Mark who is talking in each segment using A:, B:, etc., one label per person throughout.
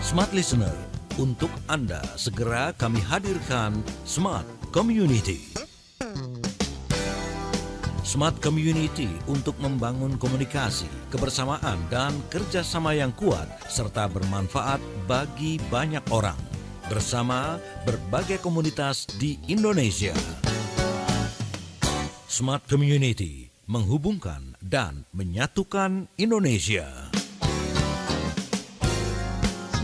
A: Smart Listener, untuk Anda segera kami hadirkan Smart Community. Smart Community untuk membangun komunikasi, kebersamaan, dan kerjasama yang kuat serta bermanfaat bagi banyak orang bersama berbagai komunitas di Indonesia. Smart Community menghubungkan dan menyatukan Indonesia.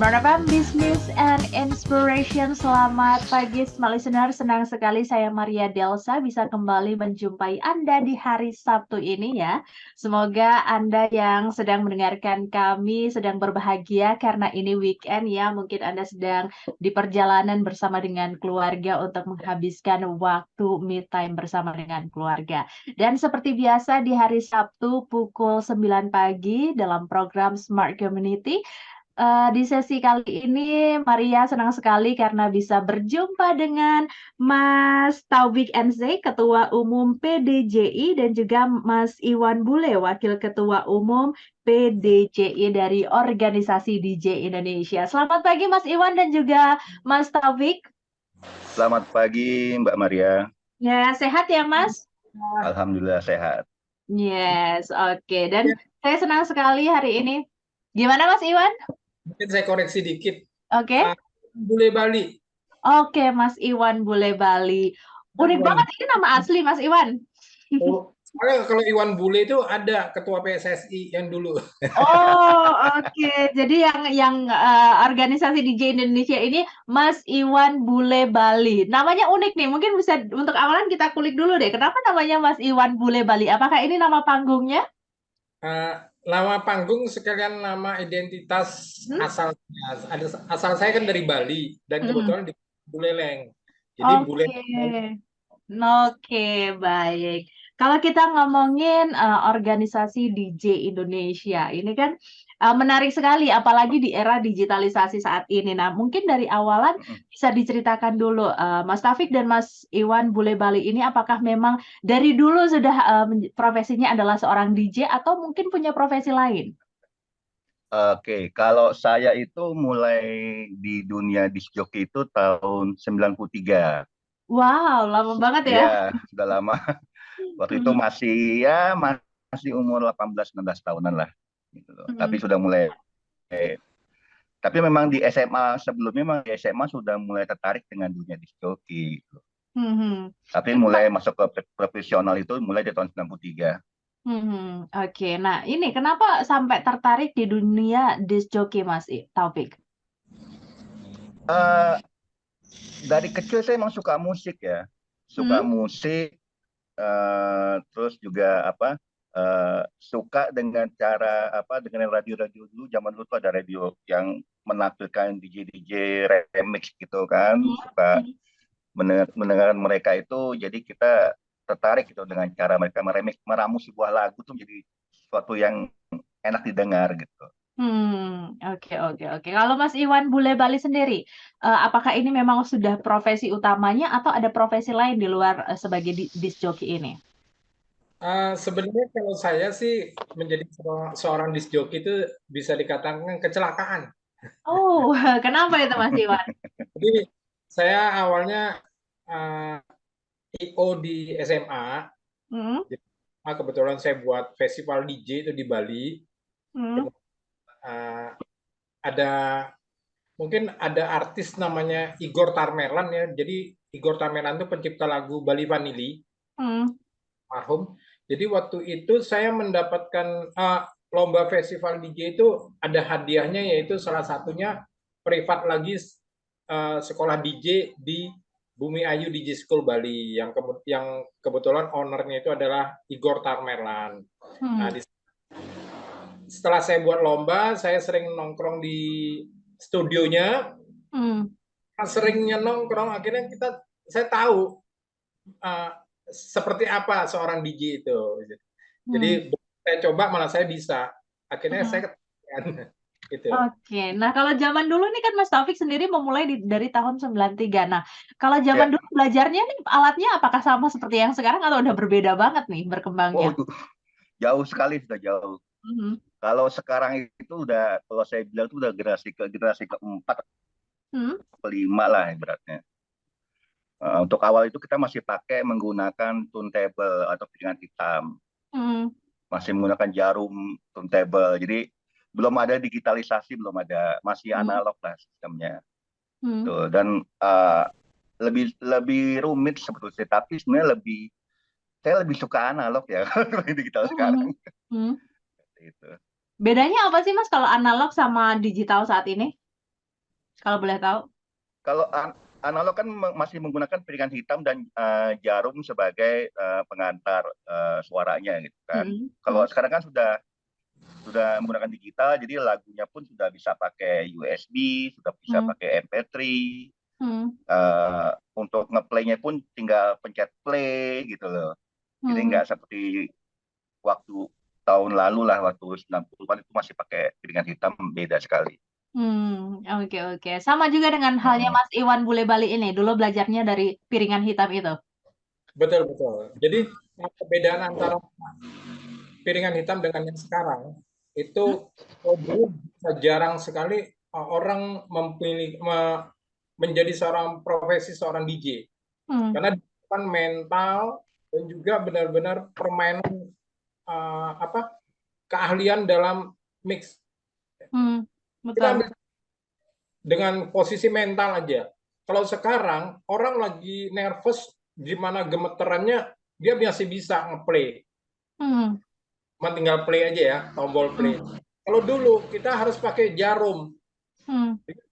B: Smart FM Business and Inspiration. Selamat pagi Smart Listener, senang sekali saya Maria Delsa bisa kembali menjumpai Anda di hari Sabtu ini ya. Semoga Anda yang sedang mendengarkan kami sedang berbahagia karena ini weekend ya. Mungkin Anda sedang di perjalanan bersama dengan keluarga untuk menghabiskan waktu me time bersama dengan keluarga. Dan seperti biasa di hari Sabtu pukul 9 pagi dalam program Smart Community, di sesi kali ini Maria senang sekali karena bisa berjumpa dengan Mas Taufik NZ, Ketua Umum PDJI, dan juga Mas Iwan Bule, Wakil Ketua Umum PDJI dari Organisasi DJ Indonesia. Selamat pagi Mas Iwan dan juga Mas Taufik.
C: Selamat pagi Mbak Maria.
B: Ya, sehat ya Mas?
C: Alhamdulillah sehat.
B: Yes, oke. Dan saya senang sekali hari ini. Gimana Mas Iwan?
D: Mungkin saya koreksi dikit.
B: Oke.
D: Bule Bali.
B: Oke, Mas Iwan Bule Bali. Unik banget ini nama asli Mas Iwan.
D: Oh, kalau Iwan Bule itu ada ketua PSSI yang dulu.
B: Oh, oke. Jadi yang organisasi DJ Indonesia ini Mas Iwan Bule Bali. Namanya unik nih. Mungkin bisa untuk awalan kita kulik dulu deh. Kenapa namanya Mas Iwan Bule Bali? Apakah ini nama panggungnya?
D: Nama panggung sekalian nama identitas asalnya. Asal saya kan dari Bali dan kebetulan di Buleleng. Jadi Bule.
B: Oke, baik. Kalau kita ngomongin organisasi DJ Indonesia, ini kan menarik sekali, apalagi di era digitalisasi saat ini. Nah, mungkin dari awalan bisa diceritakan dulu, Mas Taufik dan Mas Iwan Bule Bali ini apakah memang dari dulu sudah profesinya adalah seorang DJ atau mungkin punya profesi lain?
C: Oke, kalau saya itu mulai di dunia disc jockey itu tahun 93.
B: Wow, lama banget ya?
C: Ya, sudah lama. Waktu itu masih umur 18-19 tahunan lah. Gitu loh. Tapi sudah mulai. Tapi memang di SMA sebelumnya, di SMA sudah mulai tertarik dengan dunia disc jockey. Gitu. Tapi mulai masuk ke profesional itu mulai di tahun 93.
B: Oke, nah ini kenapa sampai tertarik di dunia disc jockey Mas Taufik?
C: Dari kecil saya memang suka musik ya, musik, terus juga suka dengan dengan radio-radio dulu. Zaman dulu tuh ada radio yang menampilkan DJ remix gitu kan, suka mendengar mereka itu, jadi kita tertarik gitu dengan cara mereka meramu sebuah lagu tuh menjadi sesuatu yang enak didengar gitu.
B: Oke. Kalau Mas Iwan Bule Bali sendiri, apakah ini memang sudah profesi utamanya atau ada profesi lain di luar sebagai disc jockey ini?
D: Sebenarnya kalau saya sih menjadi seorang disc jockey itu bisa dikatakan kecelakaan.
B: Oh, kenapa itu Mas Iwan?
D: Jadi saya awalnya IO di SMA. Kebetulan saya buat festival DJ itu di Bali. Mungkin ada artis namanya Igor Tarmelan ya. Jadi Igor Tarmelan itu pencipta lagu Bali Vanili. Marhum. Jadi waktu itu saya mendapatkan lomba festival DJ itu ada hadiahnya, yaitu salah satunya privat lagi sekolah DJ di Bumi Ayu DJ School Bali yang kebetulan ownernya itu adalah Igor Tarmelan. Nah, setelah saya buat lomba, saya sering nongkrong di studionya. Seringnya nongkrong, akhirnya saya tahu seperti apa seorang DJ itu. Jadi saya coba, malah saya bisa. Akhirnya saya ketahuan. Gitu.
B: Oke, nah kalau zaman dulu nih kan Mas Taufik sendiri memulai dari tahun 93. Nah, kalau zaman dulu belajarnya nih alatnya apakah sama seperti yang sekarang atau udah berbeda banget nih berkembangnya?
C: Oh, jauh sekali, sudah jauh. Kalau sekarang itu udah, kalau saya bilang itu udah generasi keempat, kelima lah ibaratnya. Untuk awal itu kita masih pakai menggunakan turntable atau piringan hitam, masih menggunakan jarum turntable. Jadi belum ada digitalisasi, belum ada, masih analog lah sistemnya. Tuh, dan lebih rumit sebetulnya, tapi sebenarnya saya lebih suka analog ya dibanding digital sekarang. Gitu.
B: Bedanya apa sih Mas kalau analog sama digital saat ini? Kalau boleh tahu?
C: Kalau analog kan masih menggunakan piringan hitam dan jarum sebagai pengantar suaranya gitu kan. Kalau sekarang kan sudah menggunakan digital, jadi lagunya pun sudah bisa pakai USB, sudah bisa pakai MP3. Untuk ngeplaynya pun tinggal pencet play gitu loh. Jadi nggak seperti waktu tahun lalu lah, waktu 90-an itu masih pakai piringan hitam, beda sekali.
B: Oke. Sama juga dengan halnya Mas Iwan Bule Bali ini, dulu belajarnya dari piringan hitam itu.
D: Betul. Jadi perbedaan antara piringan hitam dengan yang sekarang itu dulu jarang sekali orang menjadi seorang profesi seorang DJ, karena kan mental dan juga benar-benar permainan keahlian dalam mix. Kita dengan posisi mental aja. Kalau sekarang orang lagi nervous, gimana gemeterannya, dia masih bisa ngeplay. Tinggal play aja ya, tombol play. Kalau dulu kita harus pakai jarum.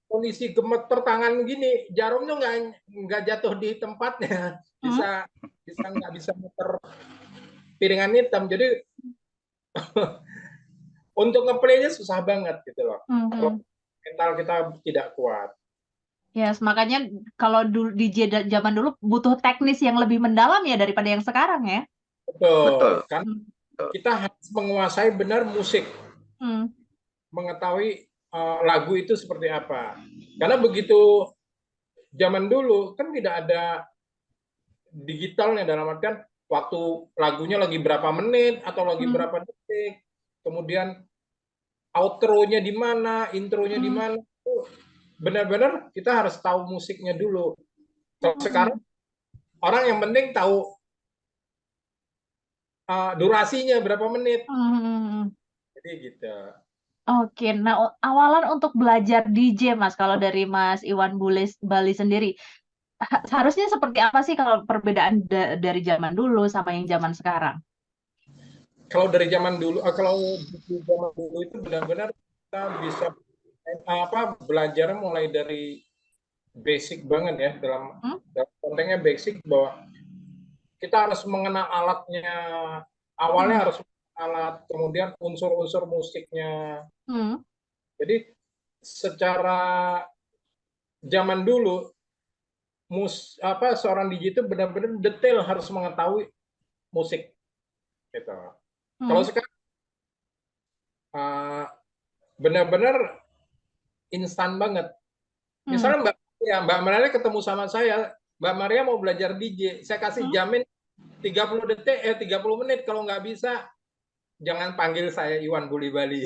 D: Kondisi gemeter tangan gini, jarumnya nggak jatuh di tempatnya, nggak bisa muter piringan hitam. Jadi untuk ngeplaynya susah banget gitu loh. Kalau mental kita tidak kuat.
B: Yes, makanya kalau DJ zaman dulu butuh teknis yang lebih mendalam ya daripada yang sekarang ya.
D: Betul. Kan kita harus menguasai benar musik, mengetahui lagu itu seperti apa. Karena begitu zaman dulu kan tidak ada digitalnya, dalam artian waktu lagunya lagi berapa menit atau lagi berapa detik, kemudian outro-nya di mana, intro-nya di mana, benar-benar kita harus tahu musiknya dulu. Kalau sekarang orang yang penting tahu durasinya berapa menit. Jadi gitu.
B: Oke, nah awalan untuk belajar DJ Mas, kalau dari Mas Iwan Bule Bali sendiri, harusnya seperti apa sih kalau perbedaan dari zaman dulu sama yang zaman sekarang?
D: Kalau dari zaman dulu, itu benar-benar kita bisa belajar mulai dari basic banget ya, dalam konteksnya basic, bahwa kita harus mengenal alatnya, awalnya harus alat, kemudian unsur-unsur musiknya. Jadi secara zaman dulu seorang DJ itu benar-benar detail harus mengetahui musik gitu. Kalau sekarang benar-benar instan banget. Misalnya Mbak Maria ketemu sama saya, Mbak Maria mau belajar DJ, saya kasih jamin 30 menit, kalau nggak bisa jangan panggil saya Iwan Bule Bali.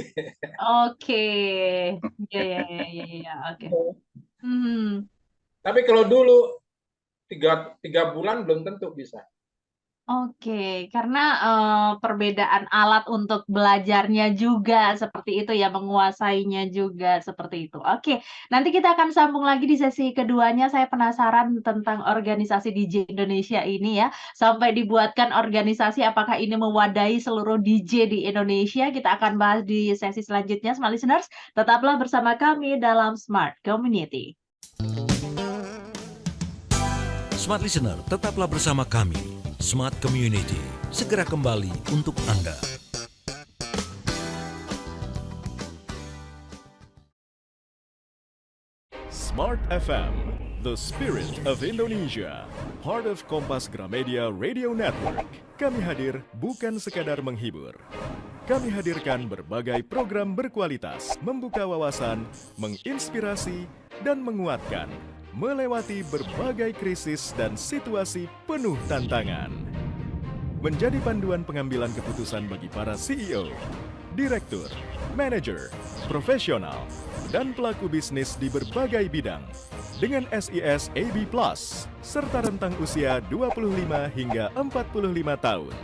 B: Oke. Ya. Oke.
D: Tapi kalau dulu 3 bulan belum tentu bisa.
B: Oke, karena perbedaan alat untuk belajarnya juga seperti itu ya, menguasainya juga seperti itu. Oke, nanti kita akan sambung lagi di sesi keduanya. Saya penasaran tentang organisasi DJ Indonesia ini ya. Sampai dibuatkan organisasi, apakah ini mewadahi seluruh DJ di Indonesia? Kita akan bahas di sesi selanjutnya, Smart Listeners. Tetaplah bersama kami dalam Smart Community.
A: Smart Listener, tetaplah bersama kami. Smart Community, segera kembali untuk Anda.
E: Smart FM, the spirit of Indonesia, part of Kompas Gramedia Radio Network. Kami hadir bukan sekadar menghibur. Kami hadirkan berbagai program berkualitas, membuka wawasan, menginspirasi, dan menguatkan, melewati berbagai krisis dan situasi penuh tantangan. Menjadi panduan pengambilan keputusan bagi para CEO, direktur, manajer, profesional, dan pelaku bisnis di berbagai bidang dengan SIS AB+, serta rentang usia 25 hingga 45 tahun.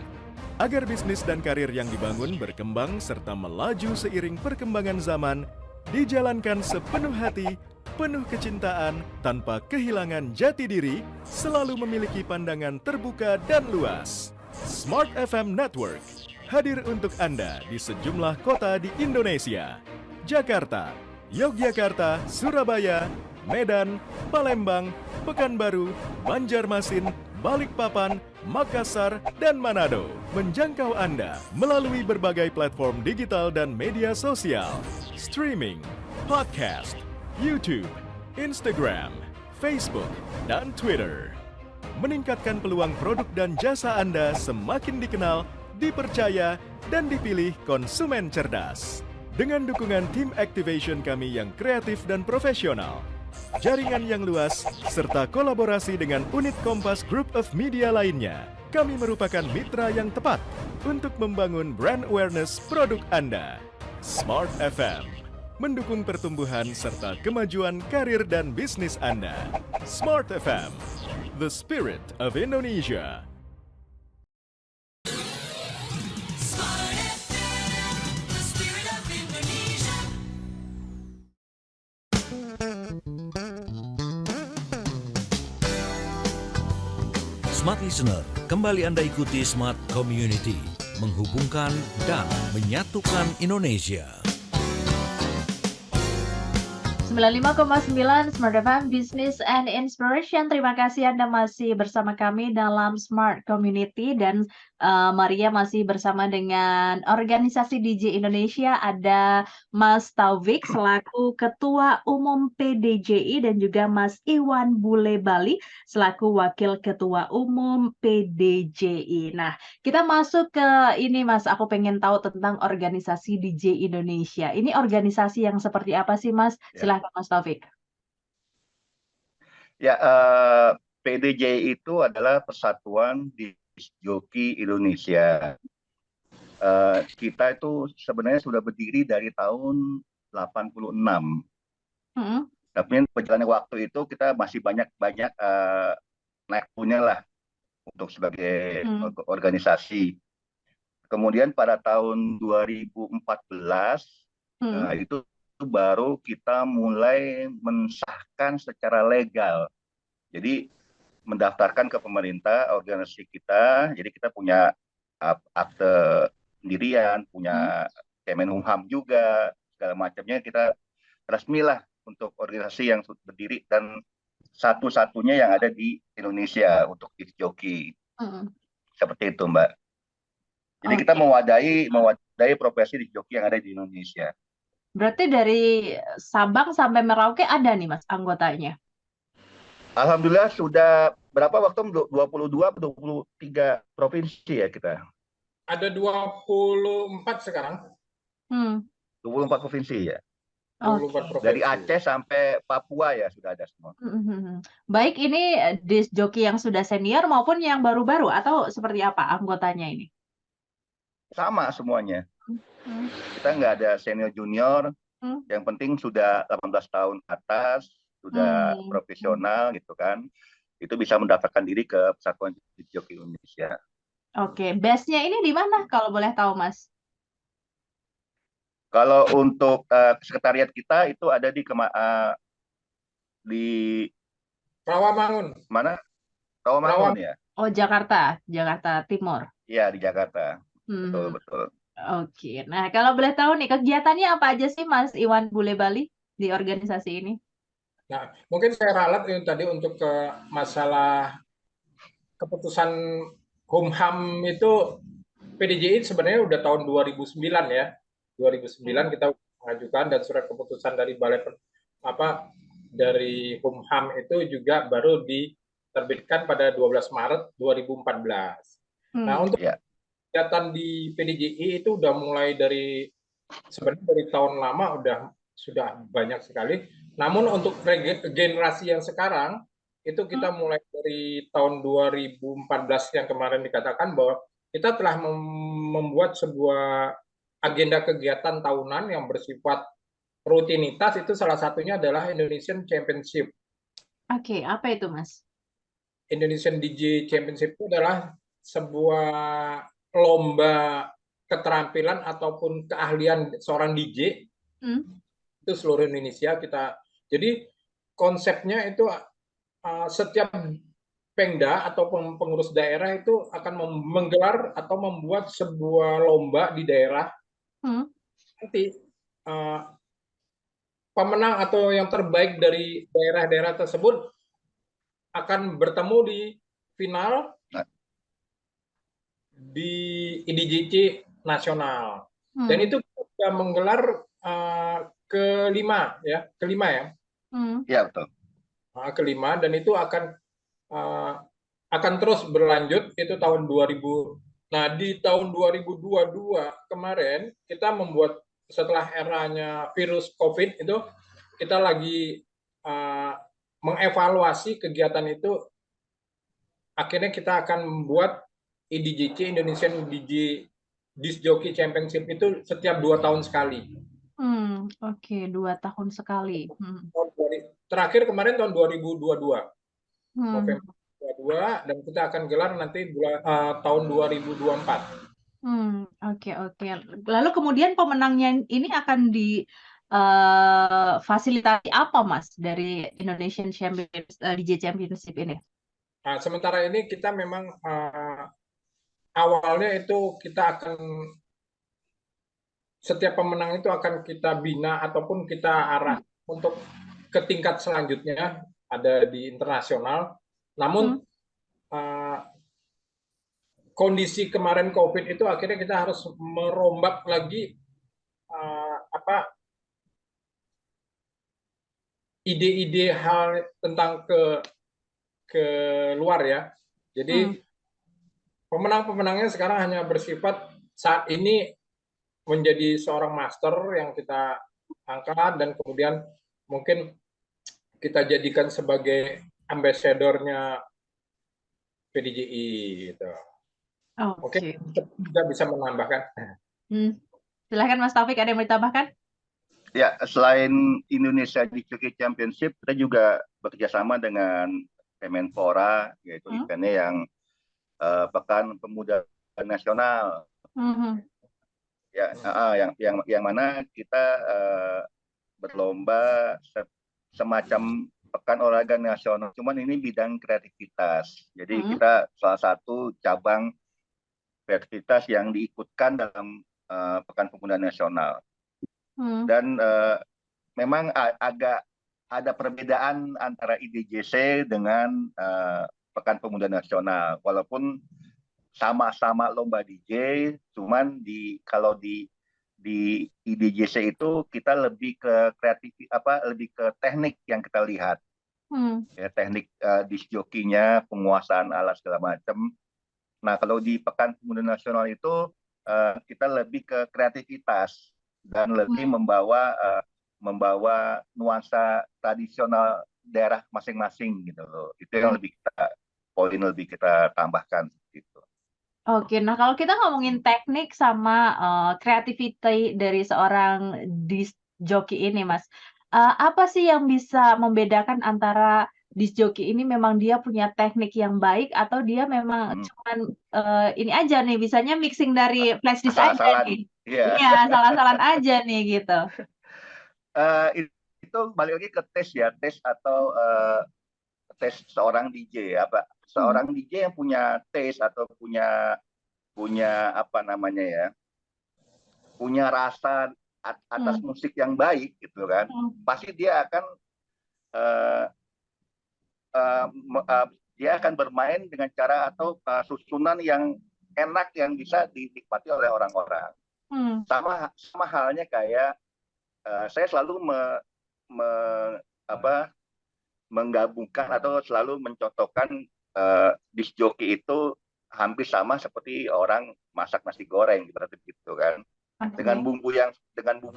E: Agar bisnis dan karir yang dibangun berkembang serta melaju seiring perkembangan zaman, dijalankan sepenuh hati, penuh kecintaan, tanpa kehilangan jati diri, selalu memiliki pandangan terbuka dan luas. Smart FM Network hadir untuk Anda di sejumlah kota di Indonesia. Jakarta, Yogyakarta, Surabaya, Medan, Palembang, Pekanbaru, Banjarmasin, Balikpapan, Makassar, dan Manado. Menjangkau Anda melalui berbagai platform digital dan media sosial, streaming, podcast, YouTube, Instagram, Facebook, dan Twitter. Meningkatkan peluang produk dan jasa Anda semakin dikenal, dipercaya, dan dipilih konsumen cerdas. Dengan dukungan tim activation kami yang kreatif dan profesional, jaringan yang luas, serta kolaborasi dengan unit Kompas Group of Media lainnya, kami merupakan mitra yang tepat untuk membangun brand awareness produk Anda. Smart FM mendukung pertumbuhan serta kemajuan karir dan bisnis Anda. Smart FM, the spirit of Indonesia.
A: Smart Listener, kembali Anda ikuti Smart Community, menghubungkan dan menyatukan Indonesia.
B: 95,9 Smart FM Business and Inspiration. Terima kasih Anda masih bersama kami dalam Smart Community, dan Maria masih bersama dengan organisasi DJ Indonesia. Ada Mas Taufik selaku Ketua Umum PDJI dan juga Mas Iwan Bule Bali selaku Wakil Ketua Umum PDJI. Nah, kita masuk ke ini Mas, aku pengen tahu tentang organisasi DJ Indonesia. Ini organisasi yang seperti apa sih Mas? Silahkan Mas Taufik.
C: Ya, PDJI itu adalah Persatuan Disc Joki Indonesia. Kita itu sebenarnya sudah berdiri dari tahun 86. Tapi perjalanan waktu itu kita masih banyak naik punya lah untuk sebagai organisasi. Kemudian pada tahun 2014 itu baru kita mulai mensahkan secara legal. Jadi mendaftarkan ke pemerintah organisasi kita. Jadi kita punya akte pendirian, punya Kemenkumham juga, segala macamnya. Kita resmilah untuk organisasi yang berdiri dan satu-satunya yang ada di Indonesia untuk disc joki. Seperti itu, Mbak. Jadi kita mewadahi profesi disc joki yang ada di Indonesia.
B: Berarti dari Sabang sampai Merauke ada nih Mas anggotanya?
C: Alhamdulillah sudah berapa waktu? 23 provinsi ya kita.
D: Ada 24 sekarang.
C: 24 provinsi ya.
D: 24 provinsi.
C: Dari Aceh sampai Papua ya sudah ada semua.
B: Baik, ini disc joki yang sudah senior maupun yang baru-baru atau seperti apa anggotanya ini?
C: Sama semuanya. Kita nggak ada senior junior. Yang penting sudah 18 tahun atas, sudah profesional gitu kan. Itu bisa mendaftarkan diri ke Persatuan Disc Joki Indonesia. Oke,
B: base-nya ini di mana kalau boleh tahu, Mas?
C: Kalau untuk sekretariat kita itu ada di
D: Rawamangun.
C: Mana? Rawamangun ya?
B: Oh, Jakarta Timur.
C: Iya, di Jakarta. Betul.
B: Oke, nah kalau boleh tahu nih kegiatannya apa aja sih Mas Iwan Bule Bali di organisasi ini?
D: Nah, mungkin saya ralat tadi untuk ke masalah keputusan Kumham itu. PDJI sebenarnya udah tahun 2009 ya. 2009 kita mengajukan, dan surat keputusan dari dari Kumham itu juga baru diterbitkan pada 12 Maret 2014. Nah, untuk kegiatan di PDJI itu udah mulai sebenarnya dari tahun lama sudah banyak sekali. Namun untuk generasi yang sekarang itu kita mulai dari tahun 2014 yang kemarin dikatakan bahwa kita telah membuat sebuah agenda kegiatan tahunan yang bersifat rutinitas, itu salah satunya adalah Indonesian Championship.
B: Oke, apa itu, Mas?
D: Indonesian DJ Championship itu adalah sebuah lomba keterampilan ataupun keahlian seorang DJ. Itu seluruh Indonesia kita. Jadi konsepnya itu setiap Pemda ataupun pengurus daerah itu akan menggelar atau membuat sebuah lomba di daerah. Nanti pemenang atau yang terbaik dari daerah-daerah tersebut akan bertemu di final di IDJC nasional. Dan itu sudah menggelar kelima ya.
C: Ya, betul.
D: Kelima, dan itu akan terus berlanjut, itu tahun 2000. Nah, di tahun 2022 kemarin kita membuat, setelah eranya virus COVID itu, kita lagi mengevaluasi kegiatan itu. Akhirnya kita akan membuat IDJC, Indonesian DJ Disc Jockey Championship, itu setiap 2 tahun sekali.
B: Oke, 2 tahun sekali.
D: Terakhir kemarin tahun 2022. November 2022, dan kita akan gelar nanti tahun 2024.
B: Oke. Lalu kemudian pemenangnya ini akan fasilitasi apa, Mas, dari Indonesian DJ Championship ini?
D: Nah, sementara ini kita memang awalnya itu kita akan, setiap pemenang itu akan kita bina ataupun kita arah untuk ke tingkat selanjutnya, ada di internasional. Namun kondisi kemarin COVID itu akhirnya kita harus merombak lagi ide-ide hal tentang ke luar ya. Jadi pemenang-pemenangnya sekarang hanya bersifat saat ini menjadi seorang master yang kita angkat, dan kemudian mungkin kita jadikan sebagai ambasadornya PDJI gitu. Oke. Kita bisa menambahkan.
B: Silakan Mas Taufik, ada yang mau ditambahkan?
C: Ya, selain Indonesia Disc Jockey Championship, kita juga bekerjasama dengan Kemenpora, yaitu eventnya yang Pekan Pemuda Nasional. Ya, yang mana kita berlomba semacam Pekan Olahraga Nasional, cuman ini bidang kreativitas. Jadi kita salah satu cabang kreativitas yang diikutkan dalam Pekan Pemuda Nasional. Dan memang agak ada perbedaan antara IDJC dengan Pekan Pemuda Nasional, walaupun sama-sama lomba DJ, cuman kalau di IDJC itu kita lebih ke lebih ke teknik yang kita lihat, ya, teknik disc jokinya, penguasaan alat segala macam. Nah, kalau di Pekan Pemuda Nasional itu kita lebih ke kreativitas dan lebih membawa nuansa tradisional daerah masing-masing gitu loh. Itu yang lebih kita tambahkan gitu.
B: Oke, nah kalau kita ngomongin teknik sama creativity dari seorang disc jockey ini, Mas, apa sih yang bisa membedakan antara disc jockey ini memang dia punya teknik yang baik, atau dia memang cuman ini aja nih, bisanya mixing dari flash disk aja nih? Iya, salah-salan aja nih gitu.
C: Itu balik lagi ke tes ya, tes atau tes seorang DJ apa? Seorang DJ yang punya tes atau punya apa namanya ya, punya rasa atas musik yang baik gitu kan, pasti dia akan bermain dengan cara atau susunan yang enak yang bisa dinikmati oleh orang-orang. Sama halnya kayak saya selalu menggabungkan atau selalu mencontohkan disc jockey itu hampir sama seperti orang masak nasi goreng gitu kan. Dengan bumbu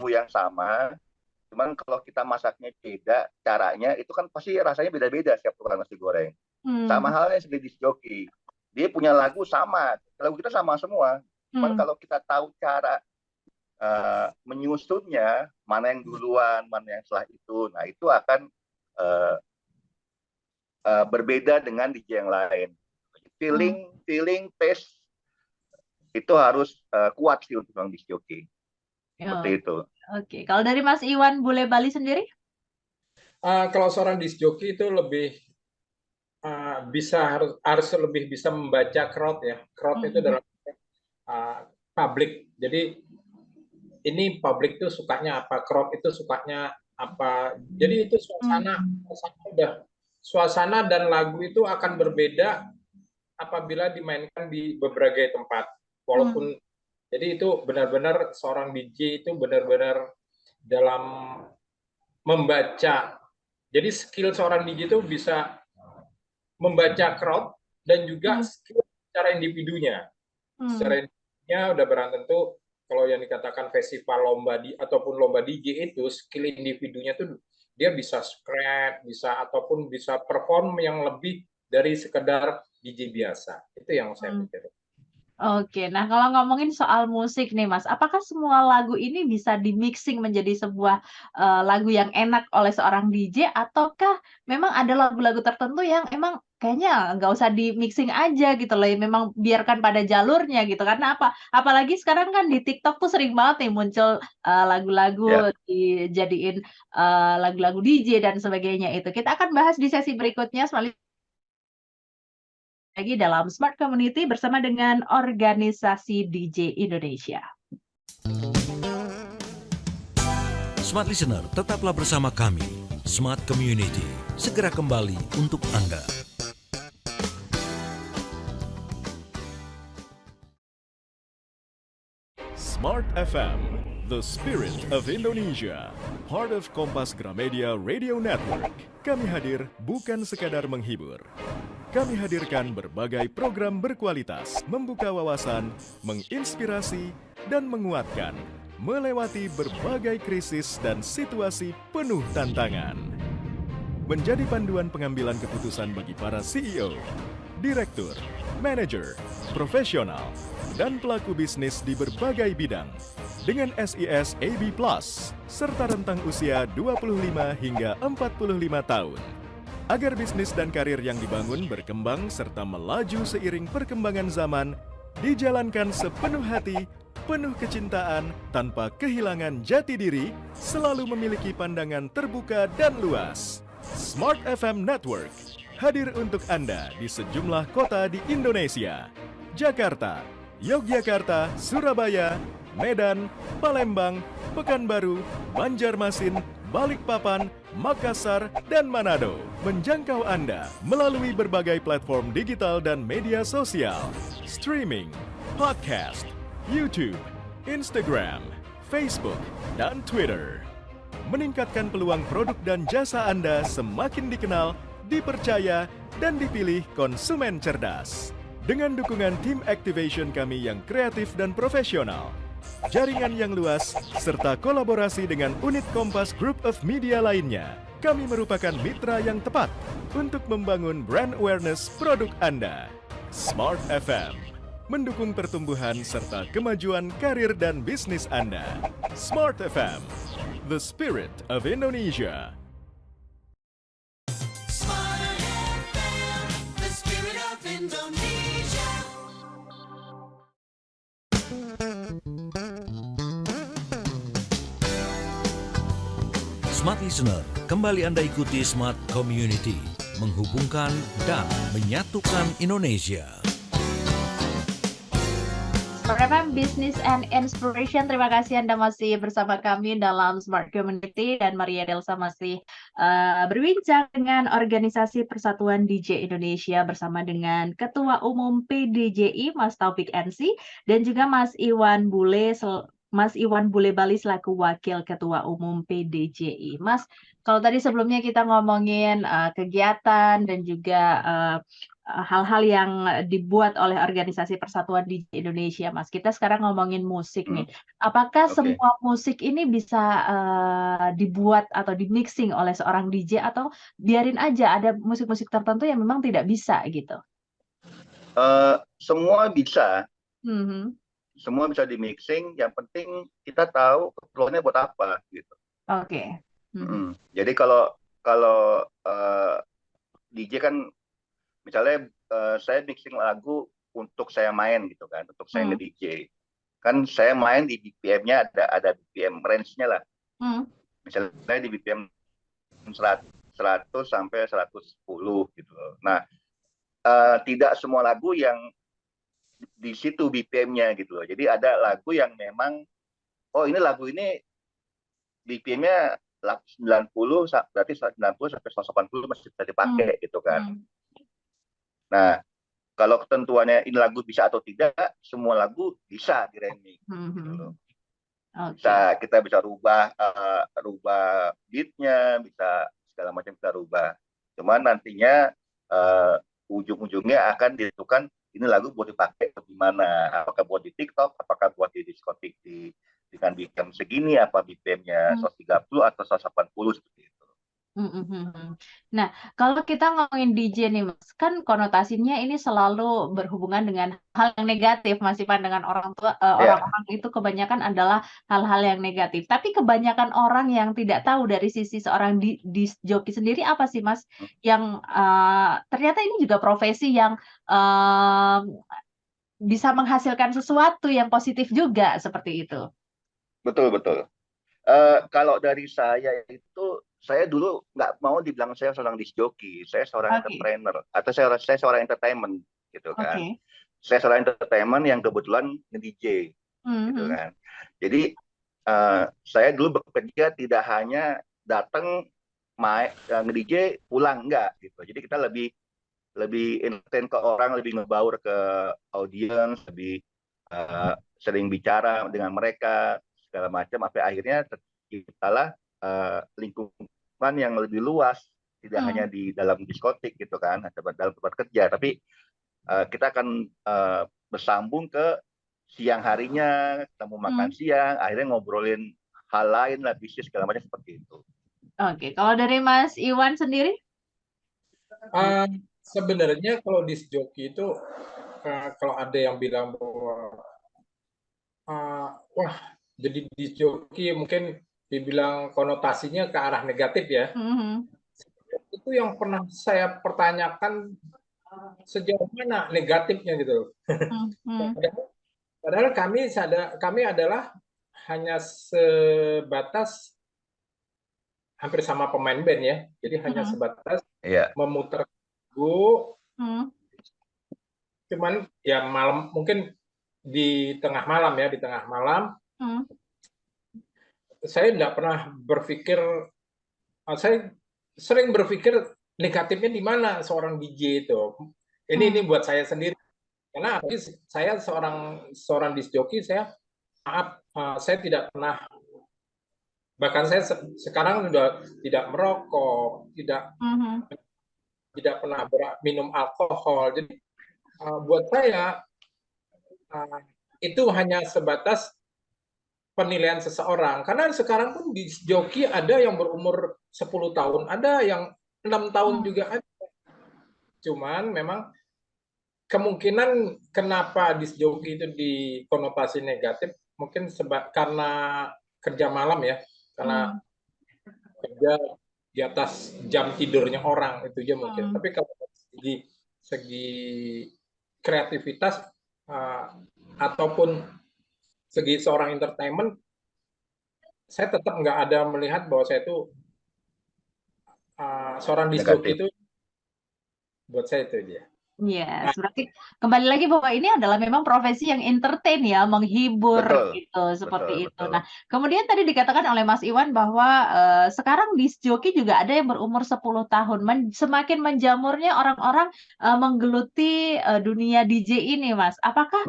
C: yang sama, cuman kalau kita masaknya beda caranya, itu kan pasti rasanya beda-beda setiap orang nasi goreng. Sama halnya seperti disc jockey, dia punya lagu sama, lagu kita sama semua, cuman kalau kita tahu cara menyusunnya, mana yang duluan, mana yang setelah itu. Nah, itu akan berbeda dengan DJ yang lain. Feeling, taste itu harus kuat sih untuk disc jockey. Seperti itu.
B: Oke. Kalau dari Mas Iwan Bule Bali sendiri?
D: Kalau seorang disc jockey itu lebih harus lebih bisa membaca crowd ya. Crowd itu dalam publik. Jadi ini publik itu sukanya apa, crowd itu sukanya apa. Jadi itu suasana dan lagu itu akan berbeda apabila dimainkan di berbagai tempat. Walaupun jadi itu benar-benar seorang DJ itu benar-benar dalam membaca. Jadi skill seorang DJ itu bisa membaca crowd dan juga skill secara individunya. Secara individunya udah barang tentu kalau yang dikatakan festival ataupun lomba DJ itu skill individunya tuh dia bisa scratch, ataupun bisa perform yang lebih dari sekedar DJ biasa. Itu yang saya pikir.
B: Oke, nah kalau ngomongin soal musik nih Mas, apakah semua lagu ini bisa di-mixing menjadi sebuah lagu yang enak oleh seorang DJ, ataukah memang ada lagu-lagu tertentu yang emang kayaknya nggak usah di-mixing aja gitu loh, memang biarkan pada jalurnya gitu, karena apa? Apalagi sekarang kan di TikTok tuh sering banget nih muncul lagu-lagu dijadiin lagu-lagu DJ dan sebagainya itu. Kita akan bahas di sesi berikutnya lagi dalam Smart Community bersama dengan organisasi DJ Indonesia.
A: Smart Listener, tetaplah bersama kami. Smart Community, segera kembali untuk Anda.
E: Smart FM, the spirit of Indonesia, part of Kompas Gramedia Radio Network. Kami hadir bukan sekadar menghibur. Kami hadirkan berbagai program berkualitas, membuka wawasan, menginspirasi, dan menguatkan, melewati berbagai krisis dan situasi penuh tantangan. Menjadi panduan pengambilan keputusan bagi para CEO, direktur, manajer, profesional, dan pelaku bisnis di berbagai bidang. Dengan SIS AB+, serta rentang usia 25 hingga 45 tahun. Agar bisnis dan karir yang dibangun berkembang serta melaju seiring perkembangan zaman, dijalankan sepenuh hati, penuh kecintaan, tanpa kehilangan jati diri, selalu memiliki pandangan terbuka dan luas. Smart FM Network hadir untuk Anda di sejumlah kota di Indonesia. Jakarta, Yogyakarta, Surabaya, Medan, Palembang, Pekanbaru, Banjarmasin, Balikpapan, Makassar, dan Manado. Menjangkau Anda melalui berbagai platform digital dan media sosial, streaming, podcast, YouTube, Instagram, Facebook, dan Twitter. Meningkatkan peluang produk dan jasa Anda semakin dikenal, dipercaya, dan dipilih konsumen cerdas. Dengan dukungan tim activation kami yang kreatif dan profesional, jaringan yang luas, serta kolaborasi dengan unit Kompas Group of Media lainnya, kami merupakan mitra yang tepat untuk membangun brand awareness produk Anda. Smart FM, mendukung pertumbuhan serta kemajuan karir dan bisnis Anda. Smart FM, the spirit of Indonesia.
F: Smart FM, the spirit of Indonesia.
A: Smart Listener, kembali Anda ikuti Smart Community, menghubungkan dan menyatukan Indonesia.
B: Smart FM Business and Inspiration, terima kasih Anda masih bersama kami dalam Smart Community, dan Maria Delsa masih berbincang dengan Organisasi Persatuan DJ Indonesia bersama dengan Ketua Umum PDJI Mas Taufik NC, dan juga Mas Iwan Bule Bali selaku Wakil Ketua Umum PDJI. Mas, kalau tadi sebelumnya kita ngomongin kegiatan dan juga hal-hal yang dibuat oleh Organisasi Persatuan DJ Indonesia, Mas. Kita sekarang ngomongin musik nih. Apakah semua musik ini bisa dibuat atau di-mixing oleh seorang DJ, atau biarin aja ada musik-musik tertentu yang memang tidak bisa gitu?
C: Semua bisa. semua bisa di mixing. Yang penting kita tahu keperluannya buat apa gitu.
B: Oke.
C: Jadi kalau kalau DJ kan misalnya saya mixing lagu untuk saya main gitu kan, untuk saya nge-DJ. Kan saya main di BPM-nya ada BPM range-nya lah. Misalnya di BPM 100 sampai 110 gitu loh. Nah, tidak semua lagu yang di situ BPM-nya gitu loh. Jadi ada lagu yang memang ini lagu ini BPM-nya 90, berarti 90 sampai 180 masih bisa dipakai gitu kan. Nah, kalau ketentuannya ini lagu bisa atau tidak, semua lagu bisa diremix. Gitu loh. Kita bisa rubah beatnya, bisa segala macam kita rubah. Cuman nantinya ujung-ujungnya akan ditentukan ini lagu buat dipakai atau gimana. Apakah buat di TikTok, apakah buat di diskotik dengan BPM segini, apa BPM-nya 130 atau 180 seperti itu.
B: Nah, kalau kita ngomongin DJ nih, Mas, kan konotasinya ini selalu berhubungan dengan hal yang negatif, Mas Ivan, dengan orang tua, orang-orang itu kebanyakan adalah hal-hal yang negatif. Tapi kebanyakan orang yang tidak tahu dari sisi seorang disc jockey sendiri apa sih, Mas, yang ternyata ini juga profesi yang bisa menghasilkan sesuatu yang positif juga seperti itu.
C: Betul. Kalau dari saya itu, saya dulu nggak mau dibilang saya seorang disc jockey, saya seorang entertainer atau saya seorang entertainment gitu kan. Saya seorang entertainment yang kebetulan nge-DJ gitu kan. Jadi saya dulu bekerja tidak hanya datang nge-DJ pulang, enggak gitu. Jadi kita lebih entertain ke orang, lebih ngebaur ke audiens, lebih sering bicara dengan mereka segala macam, sampai akhirnya terciptalah lingkungan yang lebih luas, tidak hanya di dalam diskotik gitu kan, dalam tempat kerja, tapi kita akan bersambung ke siang harinya, ketemu makan siang, akhirnya ngobrolin hal lain lah, bisnis segala macam seperti itu.
B: Oke, kalau dari Mas Iwan sendiri?
D: Sebenarnya kalau disc jockey itu kalau ada yang bilang bahwa wah, jadi disc jockey mungkin dibilang konotasinya ke arah negatif ya. Itu yang pernah saya pertanyakan, sejauh mana negatifnya gitu. Padahal kami adalah hanya sebatas hampir sama pemain band ya. Jadi hanya sebatas memutar lagu. Cuman ya malam, mungkin di tengah malam saya tidak pernah berpikir, saya sering berpikir negatifnya di mana seorang DJ itu. Ini buat saya sendiri, karena saya seorang disc jockey, saya tidak pernah, bahkan saya sekarang sudah tidak merokok, tidak pernah minum alkohol. Jadi buat saya itu hanya sebatas penilaian seseorang. Karena sekarang pun di joki ada yang berumur 10 tahun, ada yang 6 tahun juga ada. Cuman memang kemungkinan kenapa disc joki itu dikonotasi negatif mungkin karena kerja malam ya, karena kerja di atas jam tidurnya orang, itu aja mungkin. Tapi kalau dari segi kreativitas ataupun segi seorang entertainment, saya tetap nggak ada melihat bahwa saya itu seorang disc jockey itu, buat saya itu dia.
B: Yes, berarti kembali lagi bahwa ini adalah memang profesi yang entertain ya, menghibur gitu, seperti itu. Nah, kemudian tadi dikatakan oleh Mas Iwan bahwa sekarang disc jockey juga ada yang berumur 10 tahun. Semakin menjamurnya orang-orang menggeluti dunia DJ ini, Mas. Apakah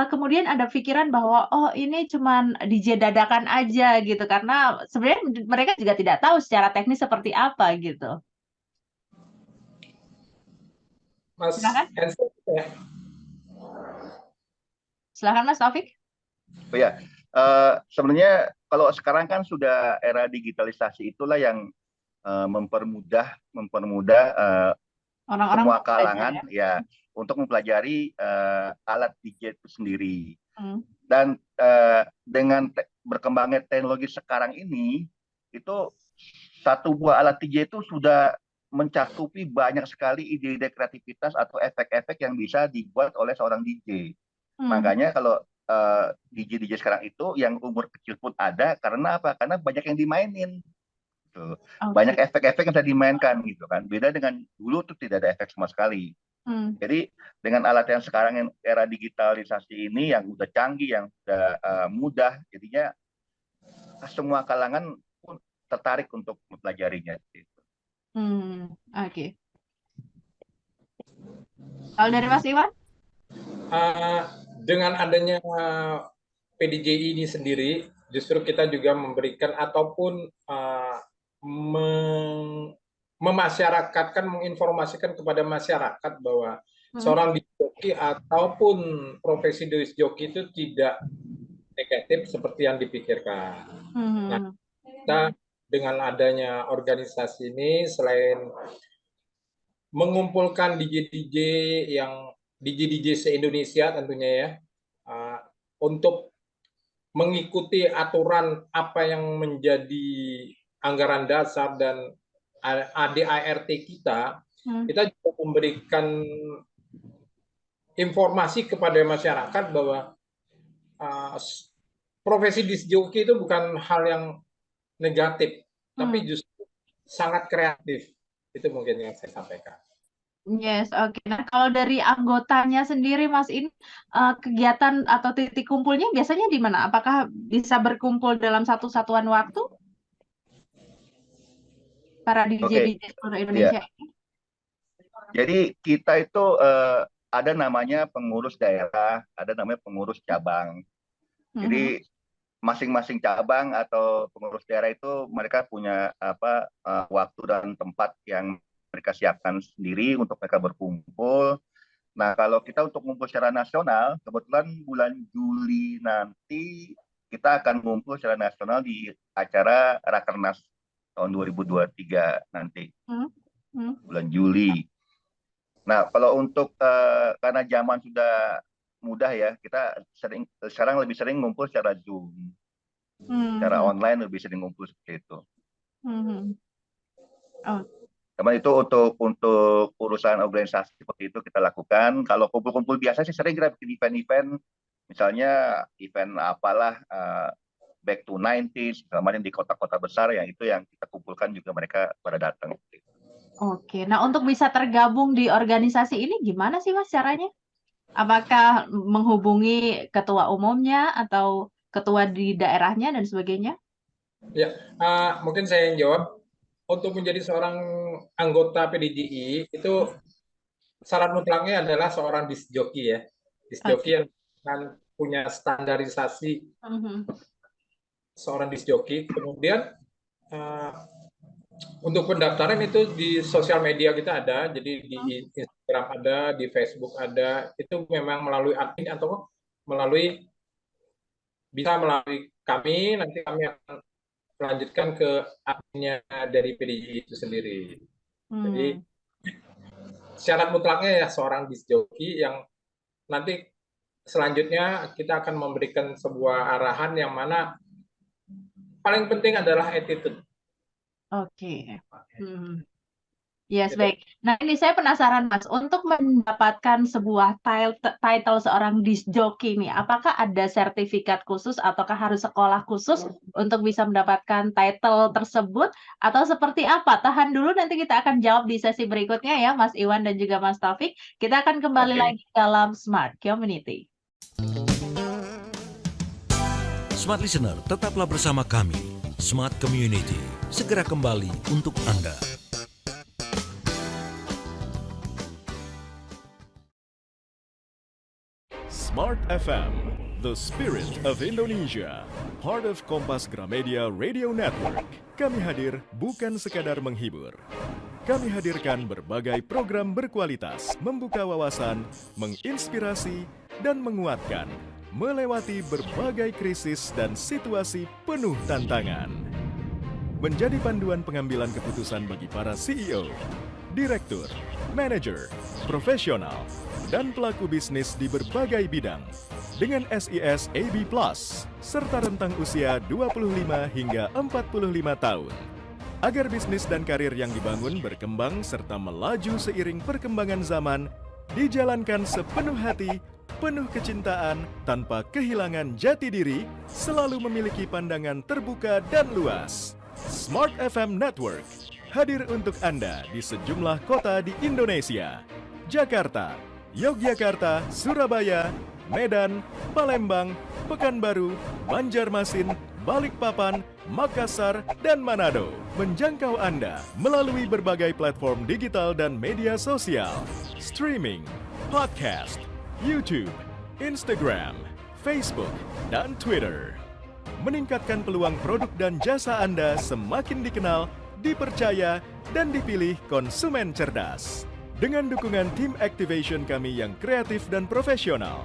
B: kemudian ada pikiran bahwa ini cuman DJ dadakan aja gitu, karena sebenarnya mereka juga tidak tahu secara teknis seperti apa gitu.
D: Mas
B: Silakan Mas Taufik.
C: Oh ya, sebenarnya kalau sekarang kan sudah era digitalisasi, itulah yang mempermudah
B: orang-orang
C: semua kalangan ya untuk mempelajari alat DJ itu sendiri. Dan dengan berkembangnya teknologi sekarang ini, itu satu buah alat DJ itu sudah mencakupi banyak sekali ide-ide kreativitas atau efek-efek yang bisa dibuat oleh seorang DJ. Makanya kalau DJ-DJ sekarang itu yang umur kecil pun ada, karena apa? Karena banyak yang dimainin. Gitu. Banyak efek-efek yang bisa dimainkan gitu kan. Beda dengan dulu tuh tidak ada efek sama sekali. Jadi dengan alat yang sekarang yang era digitalisasi ini yang udah canggih, yang udah mudah, jadinya semua kalangan pun tertarik untuk mempelajarinya. Gitu.
B: Oke. Kalau dari Mas Iwan?
D: Dengan adanya PDJI ini sendiri, justru kita juga memberikan ataupun memasyarakatkan, menginformasikan kepada masyarakat bahwa seorang disc jockey ataupun profesi disc jockey itu tidak negatif seperti yang dipikirkan. Nah, kita dengan adanya organisasi ini, selain mengumpulkan DJ-DJ yang DJ-DJ se-Indonesia tentunya ya, untuk mengikuti aturan apa yang menjadi anggaran dasar dan ADART kita, kita juga memberikan informasi kepada masyarakat bahwa profesi disc jockey itu bukan hal yang negatif, tapi justru sangat kreatif. Itu mungkin yang saya sampaikan.
B: Yes, oke. Nah, kalau dari anggotanya sendiri, Mas, ini kegiatan atau titik kumpulnya biasanya di mana? Apakah bisa berkumpul dalam satu satuan waktu? Para DJ-DJ seluruh Indonesia ini?
C: Jadi kita itu ada namanya pengurus daerah, ada namanya pengurus cabang. Jadi masing-masing cabang atau pengurus daerah itu mereka punya waktu dan tempat yang mereka siapkan sendiri untuk mereka berkumpul. Nah, kalau kita untuk ngumpul secara nasional, kebetulan bulan Juli nanti kita akan ngumpul secara nasional di acara Rakernas tahun 2023 nanti, bulan Juli. Nah, kalau untuk karena zaman sudah mudah ya, kita sekarang lebih sering ngumpul secara Zoom, secara online lebih sering ngumpul seperti itu. Teman itu untuk urusan organisasi seperti itu kita lakukan. Kalau kumpul-kumpul biasa sih sering kita bikin event-event, misalnya event apalah back to 90s, kemarin di kota-kota besar yang itu yang kita kumpulkan juga mereka pada datang.
B: Oke, nah untuk bisa tergabung di organisasi ini gimana sih Mas caranya? Apakah menghubungi ketua umumnya atau ketua di daerahnya dan sebagainya?
D: Ya, mungkin saya yang jawab. Untuk menjadi seorang anggota PDJI itu syarat mutlaknya adalah seorang disc jockey ya. Disc jockey yang akan punya standarisasi seorang disc jockey. Kemudian untuk pendaftaran itu di sosial media kita ada, jadi di Instagram ada, di Facebook ada. Itu memang melalui admin atau bisa melalui kami, nanti kami akan melanjutkan ke adminnya dari PDJI itu sendiri. Jadi syarat mutlaknya ya seorang disc jockey yang nanti selanjutnya kita akan memberikan sebuah arahan yang mana paling penting adalah attitude.
B: Oke. Yes, baik. Nah, ini saya penasaran, Mas, untuk mendapatkan sebuah title seorang disc jockey nih, apakah ada sertifikat khusus ataukah harus sekolah khusus untuk bisa mendapatkan title tersebut atau seperti apa? Tahan dulu, nanti kita akan jawab di sesi berikutnya ya, Mas Iwan dan juga Mas Taufik. Kita akan kembali lagi dalam Smart Community.
A: Smart Listener, tetaplah bersama kami. Smart Community, segera kembali untuk Anda.
E: Smart FM, the spirit of Indonesia, part of Kompas Gramedia Radio Network. Kami hadir bukan sekadar menghibur. Kami hadirkan berbagai program berkualitas, membuka wawasan, menginspirasi, dan menguatkan, melewati berbagai krisis dan situasi penuh tantangan. Menjadi panduan pengambilan keputusan bagi para CEO, direktur, manajer, profesional, dan pelaku bisnis di berbagai bidang. dengan SIS AB+, serta rentang usia 25 hingga 45 tahun. Agar bisnis dan karir yang dibangun berkembang serta melaju seiring perkembangan zaman, dijalankan sepenuh hati, penuh kecintaan, tanpa kehilangan jati diri, selalu memiliki pandangan terbuka dan luas. Smart FM Network hadir untuk Anda di sejumlah kota di Indonesia. Jakarta, Yogyakarta, Surabaya, Medan, Palembang, Pekanbaru, Banjarmasin, Balikpapan, Makassar, dan Manado. Menjangkau Anda melalui berbagai platform digital dan media sosial, streaming, podcast, YouTube, Instagram, Facebook, dan Twitter. Meningkatkan peluang produk dan jasa Anda semakin dikenal, dipercaya, dan dipilih konsumen cerdas. Dengan dukungan tim activation kami yang kreatif dan profesional,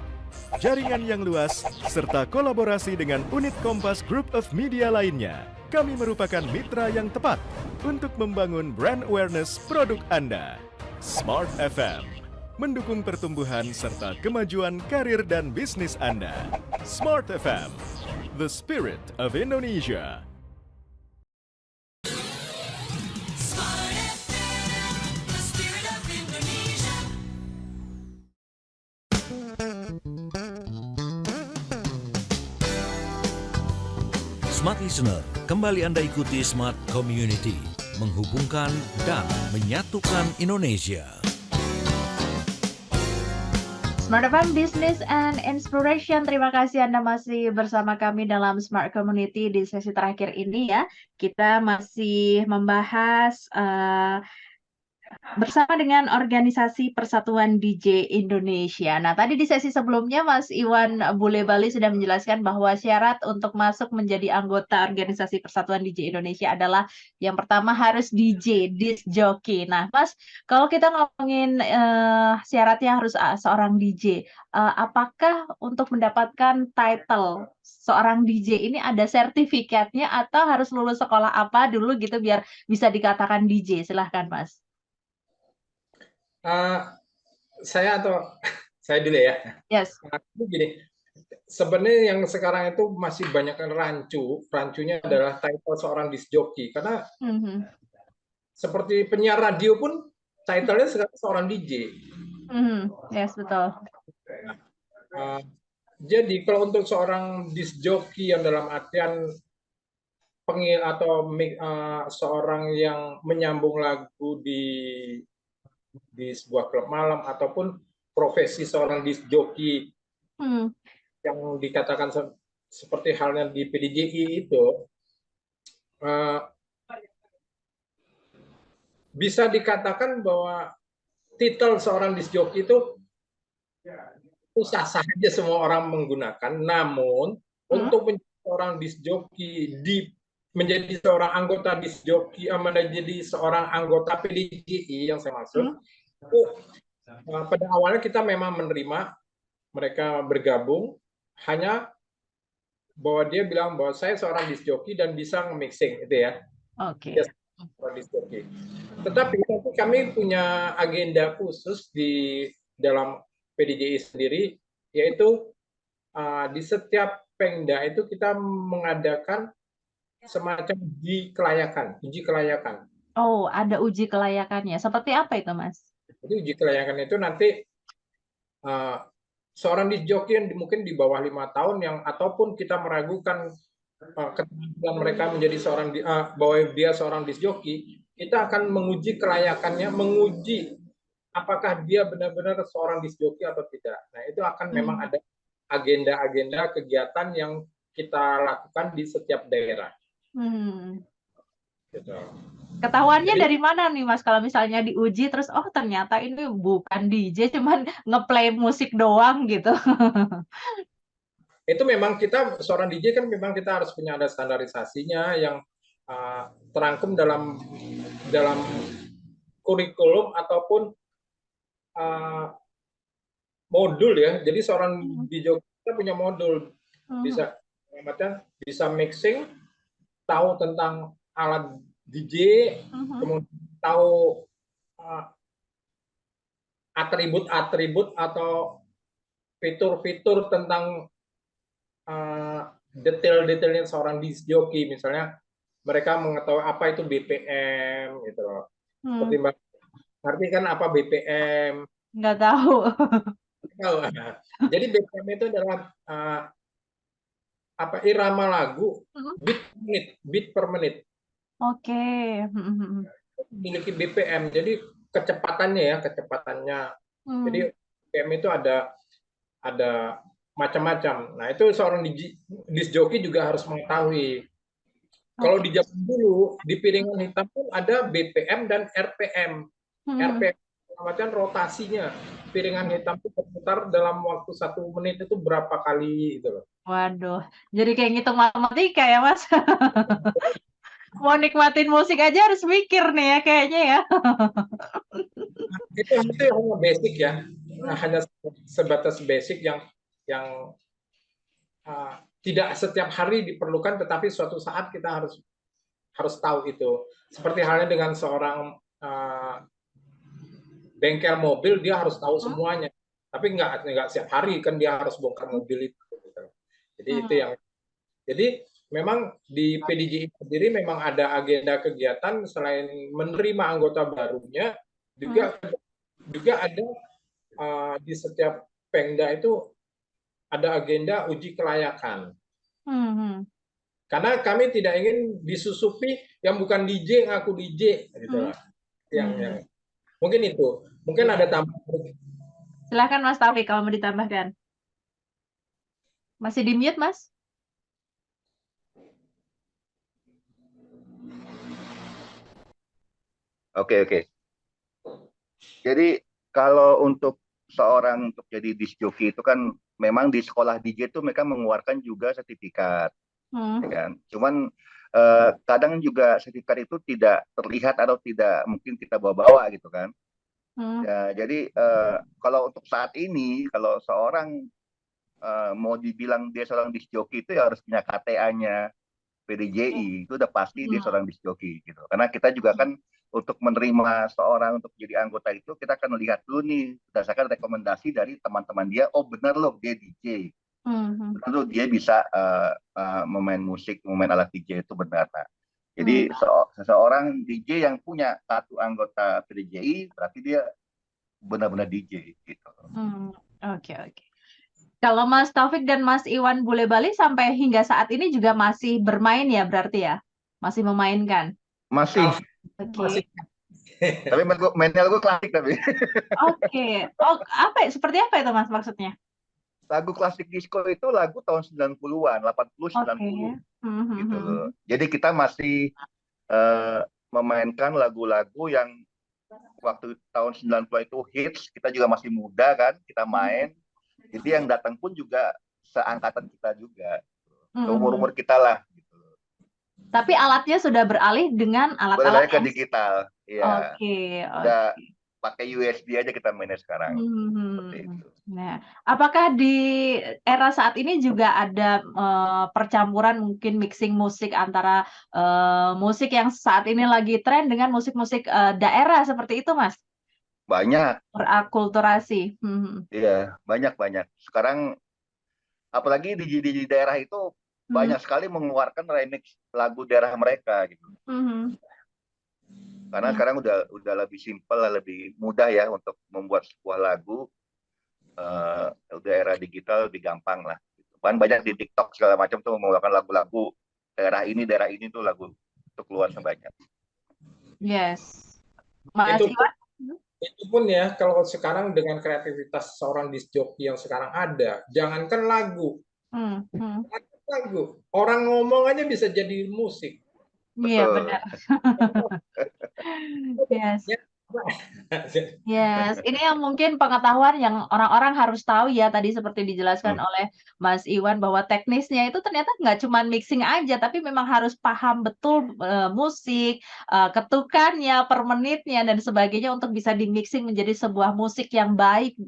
E: jaringan yang luas, serta kolaborasi dengan unit Kompas Group of Media lainnya, kami merupakan mitra yang tepat untuk membangun brand awareness produk Anda. Smart FM mendukung pertumbuhan serta kemajuan karir dan bisnis Anda. Smart FM, the spirit of Indonesia.
F: Smart FM, the spirit of Indonesia.
A: Smart Listener, kembali Anda ikuti Smart Community, menghubungkan dan menyatukan Indonesia.
B: Smart FM Business and Inspiration. Terima kasih Anda masih bersama kami dalam Smart Community di sesi terakhir ini ya. Kita masih membahas bersama dengan Organisasi Persatuan DJ Indonesia. Nah, tadi di sesi sebelumnya Mas Iwan Bule Bali sudah menjelaskan bahwa syarat untuk masuk menjadi anggota Organisasi Persatuan DJ Indonesia adalah yang pertama harus DJ, disc jockey. Nah, Mas, kalau kita ngomongin syaratnya harus seorang DJ, apakah untuk mendapatkan title seorang DJ ini ada sertifikatnya atau harus lulus sekolah apa dulu gitu biar bisa dikatakan DJ? Silahkan, Mas.
D: Saya saya dulu ya.
B: Yes.
D: Gini, sebenarnya yang sekarang itu masih banyak rancunya adalah title seorang disc jockey karena seperti penyiar radio pun title-nya sekarang seorang DJ.
B: Yes, betul.
D: Jadi kalau untuk seorang disc jockey yang dalam artian seorang yang menyambung lagu di sebuah klub malam ataupun profesi seorang disc jockey yang dikatakan seperti halnya di PDJI itu bisa dikatakan bahwa titel seorang disc jockey itu sah-sah saja semua orang menggunakan, namun untuk menjadi seorang disc jockey menjadi seorang anggota disc jockey, menjadi seorang anggota PDJI yang saya maksud, itu pada awalnya kita memang menerima mereka bergabung, hanya bahwa dia bilang bahwa saya seorang disc jockey dan bisa nge-mixing, itu ya.
B: Oke.
D: Disc jockey. Tetapi kami punya agenda khusus di dalam PDJI sendiri, yaitu di setiap Pengda itu kita mengadakan semacam uji kelayakan.
B: Oh, ada uji kelayakannya. Seperti apa itu, Mas?
D: Jadi uji kelayakan itu nanti seorang disc jockey yang mungkin di bawah 5 tahun ataupun kita meragukan keterampilan mereka menjadi bahwa dia seorang disc jockey, kita akan menguji kelayakannya, menguji apakah dia benar-benar seorang disc jockey atau tidak. Nah, itu akan memang ada agenda-agenda kegiatan yang kita lakukan di setiap daerah. Gitu.
B: Ketahuannya dari mana nih, Mas? Kalau misalnya diuji terus, oh ternyata ini bukan DJ, cuman ngeplay musik doang gitu.
D: Itu memang kita seorang DJ kan memang kita harus punya ada standarisasinya yang terangkum dalam kurikulum ataupun modul ya. Jadi seorang DJ kita punya modul, bisa mixing, tahu tentang alat DJ, kemudian tahu atribut-atribut atau fitur-fitur tentang detail-detailnya seorang disc jockey, misalnya mereka mengetahui apa itu BPM gitu loh. Seperti Mbak ngerti kan apa BPM?
B: Nggak tahu.
D: Tahu. Jadi BPM itu adalah apa irama lagu beat per menit.
B: Oke.
D: Memiliki BPM, jadi kecepatannya. Jadi BPM itu ada macam-macam. Nah, itu seorang disc jockey juga harus mengetahui. Kalau di zaman dulu di piringan hitam pun ada BPM dan RPM. RPM macam rotasinya. Piringan hitam itu berputar dalam waktu 1 menit itu berapa kali gitu loh.
B: Waduh, jadi kayak ngitung matematika ya, Mas. Mau nikmatin musik aja harus mikir nih ya kayaknya ya.
D: Itu hanya basic ya. Hanya sebatas basic yang tidak setiap hari diperlukan, tetapi suatu saat kita harus tahu itu. Seperti halnya dengan seorang bengkel mobil, dia harus tahu semuanya. Tapi nggak setiap hari kan dia harus bongkar mobil itu. Gitu. Jadi itu yang. Jadi memang di PDJI sendiri memang ada agenda kegiatan selain menerima anggota barunya, juga ada di setiap Pengda itu ada agenda uji kelayakan. Karena kami tidak ingin disusupi yang bukan DJ ngaku DJ gitu lah. Yang mungkin itu. Mungkin ada tambahan.
B: Silakan Mas Taufik kalau mau ditambahkan. Masih di mute, Mas?
C: Oke. Jadi kalau untuk seorang untuk jadi disc jockey itu kan memang di sekolah DJ itu mereka mengeluarkan juga sertifikat, ya kan? Cuman kadang juga sertifikat itu tidak terlihat atau tidak mungkin kita bawa-bawa gitu kan. Ya, jadi kalau untuk saat ini kalau seorang mau dibilang dia seorang disc jockey itu ya harus punya KTA-nya PDJI, itu udah pasti dia seorang disc jockey gitu. Karena kita juga kan untuk menerima seorang untuk jadi anggota itu kita akan lihat dulu nih berdasarkan rekomendasi dari teman-teman dia, oh benar loh dia DJ, benar loh dia bisa memain musik, memain alat DJ itu benar. Nah, jadi seseorang DJ yang punya kartu anggota PDJI berarti dia benar-benar DJ gitu.
B: Oke. Kalau Mas Taufik dan Mas Iwan Bule Bali sampai hingga saat ini juga masih bermain ya berarti ya? Masih memainkan?
C: Masih.
B: Oke.
C: Tapi mainnya lagu klasik tapi.
B: Oke. Oh, seperti apa itu Mas maksudnya?
C: Lagu klasik disco itu lagu tahun 90-an, 80 90 gitu loh. Jadi kita masih memainkan lagu-lagu yang waktu tahun 90 itu hits, kita juga masih muda kan, kita main. Jadi yang datang pun juga seangkatan kita juga, umur-umur kita lah. Gitu.
B: Tapi alatnya sudah beralih dengan alat-alat
C: ke digital, ya.
B: Oke.
C: Udah pakai USB aja kita mainnya sekarang. Seperti itu.
B: Nah, apakah di era saat ini juga ada percampuran mungkin mixing musik antara musik yang saat ini lagi tren dengan musik-musik daerah seperti itu, Mas?
C: Banyak.
B: Berakulturasi.
C: Iya, banyak. Sekarang apalagi di daerah itu banyak sekali mengeluarkan remix lagu daerah mereka gitu. Karena sekarang udah lebih simpel, lebih mudah ya untuk membuat sebuah lagu. Udah era digital lebih gampang lah. Gitu. Banyak di TikTok segala macam tuh mengeluarkan lagu-lagu daerah ini tuh lagu untuk keluar sebanyak.
B: Yes. Mas Iwan?
D: Itu pun ya kalau sekarang dengan kreativitas seorang disc jockey yang sekarang ada, jangankan lagu, orang ngomong aja bisa jadi musik.
B: Iya benar. Yes, ini yang mungkin pengetahuan yang orang-orang harus tahu ya tadi seperti dijelaskan oleh Mas Iwan bahwa teknisnya itu ternyata nggak cuma mixing aja, tapi memang harus paham betul musik, ketukannya, per menitnya dan sebagainya untuk bisa di-mixing menjadi sebuah musik yang baik,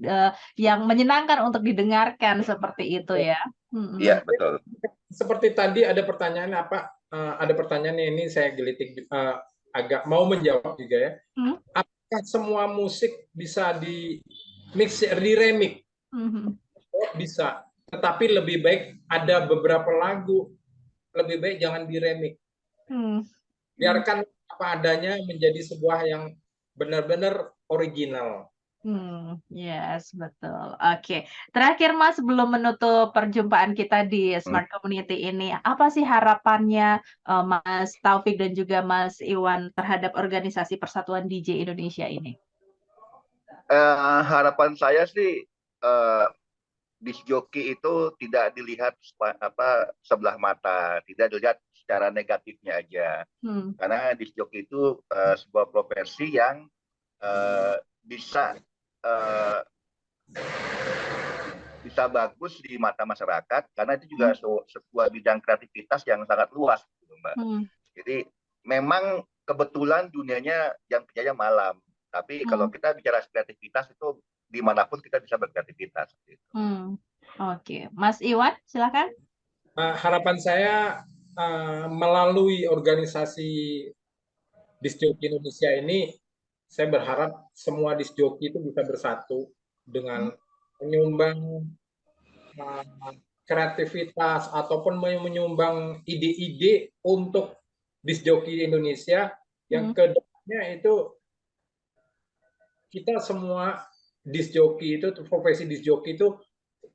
B: yang menyenangkan untuk didengarkan seperti itu ya.
C: Iya betul.
D: Seperti tadi ada pertanyaan ada pertanyaan ini saya gelitik agak mau menjawab juga ya. Apakah semua musik bisa di mix, di remix? bisa, tetapi lebih baik ada beberapa lagu lebih baik jangan diremix. Biarkan apa adanya menjadi sebuah yang benar-benar original.
B: Yes, betul. Oke. Terakhir Mas, sebelum menutup perjumpaan kita di Smart Community ini, apa sih harapannya Mas Taufik dan juga Mas Iwan terhadap organisasi Persatuan DJ Indonesia ini?
C: Harapan saya sih disc jockey itu tidak dilihat sebelah mata, tidak dilihat secara negatifnya aja. Karena disc jockey itu sebuah profesi yang bisa bagus di mata masyarakat, karena itu juga sebuah bidang kreativitas yang sangat luas, gitu, Mbak. Jadi memang kebetulan dunianya yang kerjanya malam, tapi kalau kita bicara kreativitas itu dimanapun kita bisa berkreativitas. Gitu.
B: Oke, Mas Iwan, silakan.
D: Harapan saya melalui organisasi disc jockey Indonesia ini, saya berharap semua disc jockey itu bisa bersatu dengan menyumbang kreativitas ataupun menyumbang ide-ide untuk disc jockey Indonesia yang kedepannya itu kita semua disc jockey itu, profesi disc jockey itu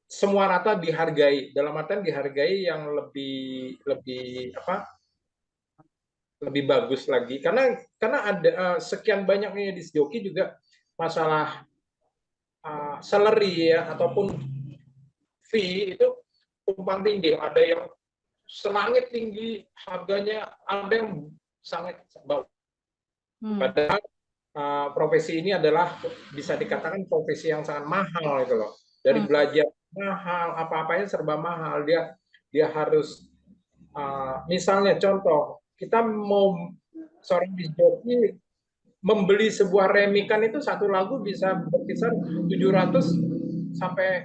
D: semua rata dihargai, dalam artian dihargai yang lebih bagus lagi, karena ada sekian banyaknya disc jockey juga masalah salary ya ataupun fee itu tumpang tindih, ada yang selangit tinggi harganya, ada yang sangat bawah. Padahal profesi ini adalah bisa dikatakan profesi yang sangat mahal gitu loh. Dari belajar mahal, apa-apanya serba mahal. Dia harus misalnya contoh, kita mau seorang disc jockey membeli sebuah remikan itu satu lagu bisa berkisar 700 sampai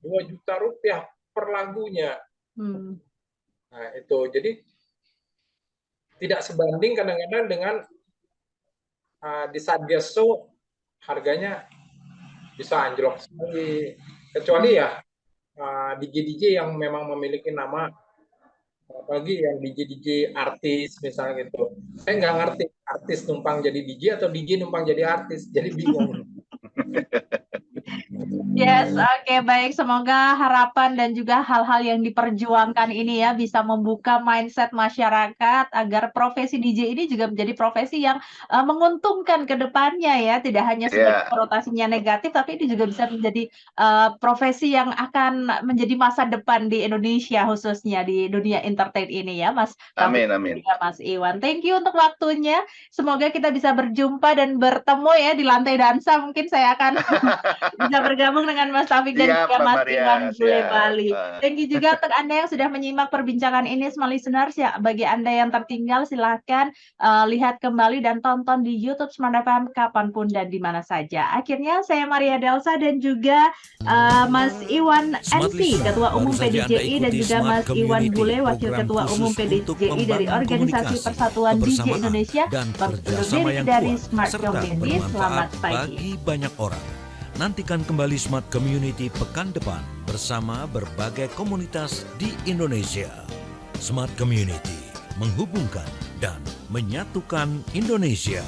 D: 2 juta rupiah per lagunya. Nah, itu jadi tidak sebanding kadang-kadang dengan di saat dia show harganya bisa anjlok sekali, kecuali ya DJ-DJ yang memang memiliki nama, apalagi yang DJ-DJ artis misalnya gitu. Saya nggak ngerti artis numpang jadi DJ atau DJ numpang jadi artis, jadi bingung.
B: Yes, oke, baik. Semoga harapan dan juga hal-hal yang diperjuangkan ini ya bisa membuka mindset masyarakat agar profesi DJ ini juga menjadi profesi yang menguntungkan ke depannya ya, tidak hanya sebagai konotasinya negatif, tapi ini juga bisa menjadi profesi yang akan menjadi masa depan di Indonesia, khususnya di dunia entertain ini ya, Mas.
C: Amin,
B: amin. Mas Iwan, thank you untuk waktunya. Semoga kita bisa berjumpa dan bertemu ya di lantai dansa. Mungkin saya akan bisa bergabung dengan Mas Taufik dan juga Mas Iwan Bule Bali. Thank you juga untuk Anda yang sudah menyimak perbincangan ini, smart listeners ya. Bagi Anda yang tertinggal, silahkan lihat kembali dan tonton di YouTube Smart FM kapanpun dan di mana saja. Akhirnya saya Maria Delsa dan juga Mas Iwan NC, Ketua Umum PDJI, dan juga Mas Iwan Bule, Wakil Ketua Umum PDJI dari Organisasi Persatuan DJ Indonesia, berdiri dari Smart Community. Selamat pagi.
A: Bagi banyak orang. Nantikan kembali Smart Community pekan depan bersama berbagai komunitas di Indonesia. Smart Community menghubungkan dan menyatukan Indonesia.